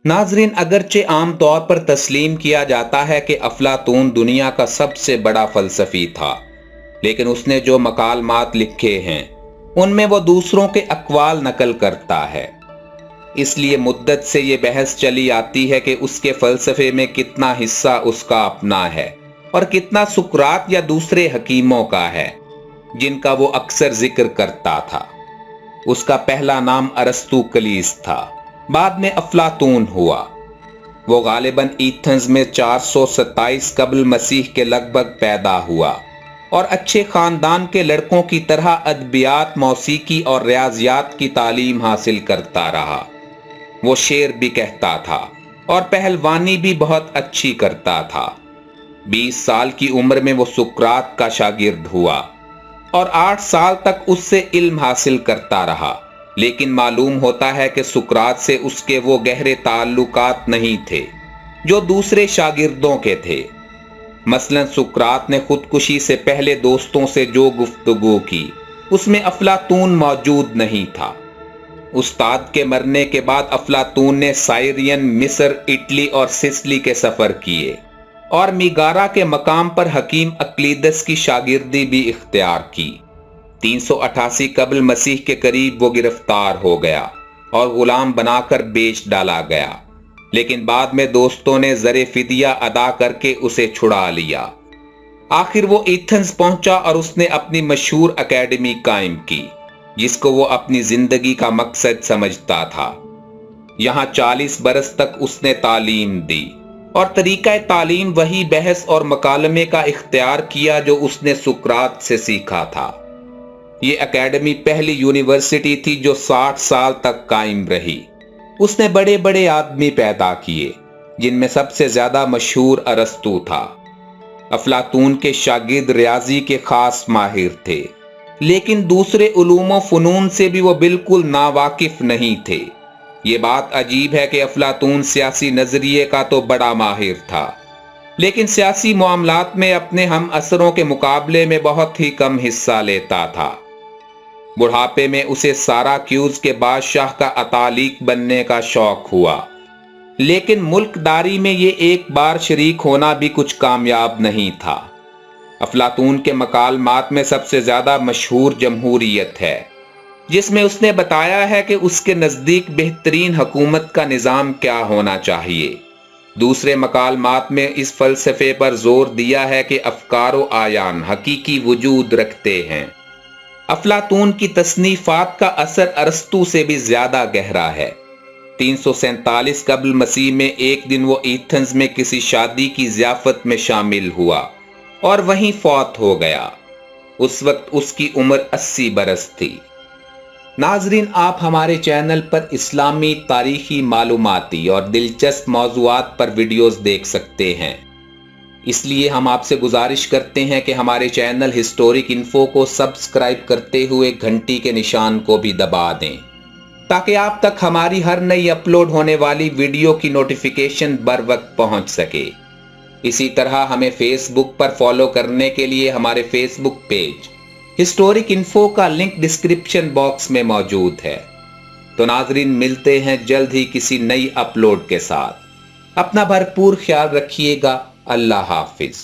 नाजरीन, अगरचे आम तौर पर तस्लीम किया जाता है कि अफलातून दुनिया का सबसे बड़ा फलसफी था, लेकिन उसने जो मकालमात लिखे हैं उनमें वो दूसरों के अक़वाल नकल करता है। इसलिए मुद्दत से ये बहस चली आती है कि उसके फ़लसफ़े में कितना हिस्सा उसका अपना है और कितना सुकरात या दूसरे हकीमों का है जिनका वो अक्सर जिक्र करता था। उसका पहला नाम अरस्तु कलीस था, बाद में अफलातून हुआ। वो गालिबन एथेंस में 427 कबल मसीह के लगभग पैदा हुआ और अच्छे खानदान के लड़कों की तरह अदबियात, मौसीकी और रियाजियात की तालीम हासिल करता रहा। वो शेर भी कहता था और पहलवानी भी बहुत अच्छी करता था। 20 साल की उम्र में वो सुकरात का शागिर्द हुआ और 8 साल तक उससे इल्म हासिल करता रहा, लेकिन मालूम होता है कि सुकरात से उसके वो गहरे ताल्लुकात नहीं थे जो दूसरे शागिर्दों के थे। मसलन सुकरात ने खुदकुशी से पहले दोस्तों से जो गुफ्तगू की उसमें अफलातून मौजूद नहीं था। उस्ताद के मरने के बाद अफलातून ने साइरियन, मिस्र, इटली और सिसली के सफ़र किए और मिगारा के मकाम पर हकीम अक्लीदस की शागिर्दी भी इख्तियार की। 388 कबल मसीह के करीब वो गिरफ्तार हो गया और गुलाम बनाकर बेच डाला गया, लेकिन बाद में दोस्तों ने ज़रे फिदिया अदा करके उसे छुड़ा लिया। आखिर वो एथेंस पहुंचा और उसने अपनी मशहूर एकेडमी कायम की, जिसको वो अपनी जिंदगी का मकसद समझता था। यहाँ 40 बरस तक उसने तालीम दी और तरीका तालीम वही बहस और मकालमे का इख्तियार किया जो उसने सुकरात से सीखा था। ये एकेडमी पहली यूनिवर्सिटी थी जो 60 साल तक कायम रही। उसने बड़े बड़े आदमी पैदा किए, जिनमें सबसे ज्यादा मशहूर अरस्तु था। अफलातून के शागिर्द रियाजी के खास माहिर थे, लेकिन दूसरे उलूम फ़नून से भी वो बिल्कुल नावाकिफ नहीं थे। ये बात अजीब है कि अफलातून सियासी नजरिए का तो बड़ा माहिर था, लेकिन सियासी मामलात में अपने हम असरों के मुकाबले में बहुत ही कम हिस्सा लेता था। बुढ़ापे में उसे साराक्यूज के बादशाह का अतालिक बनने का शौक हुआ, लेकिन मुल्कदारी में ये एक बार शरीक होना भी कुछ कामयाब नहीं था। अफलातून के मकालमात में सबसे ज्यादा मशहूर जमहूरियत है, जिसमें उसने बताया है कि उसके नजदीक बेहतरीन हुकूमत का निज़ाम क्या होना चाहिए। दूसरे मकालमात में इस फलसफे पर जोर दिया है कि अफकारो आयान हकीकी वजूद रखते हैं। अफलातून की तसनीफात का असर अरस्तु से भी ज्यादा गहरा है। 347 कबल मसीह में एक दिन वो एथेंस में किसी शादी की ज़ियाफत में शामिल हुआ और वहीं फौत हो गया। उस वक्त उसकी उम्र 80 बरस थी। नाजरीन, आप हमारे चैनल पर इस्लामी, तारीखी, मालूमाती और दिलचस्प मौज़ूआत पर वीडियोस देख सकते हैं। इसलिए हम आपसे गुजारिश करते हैं कि हमारे चैनल हिस्टोरिक इन्फो को सब्सक्राइब करते हुए घंटी के निशान को भी दबा दें, ताकि आप तक हमारी हर नई अपलोड होने वाली वीडियो की नोटिफिकेशन बर वक्त पहुंच सके। इसी तरह हमें फेसबुक पर फॉलो करने के लिए हमारे फेसबुक पेज हिस्टोरिक इन्फो का लिंक डिस्क्रिप्शन बॉक्स में मौजूद है। तो नाजरीन, मिलते हैं जल्द ही किसी नई अपलोड के साथ। अपना भरपूर ख्याल रखिएगा। अल्लाह हाफिज।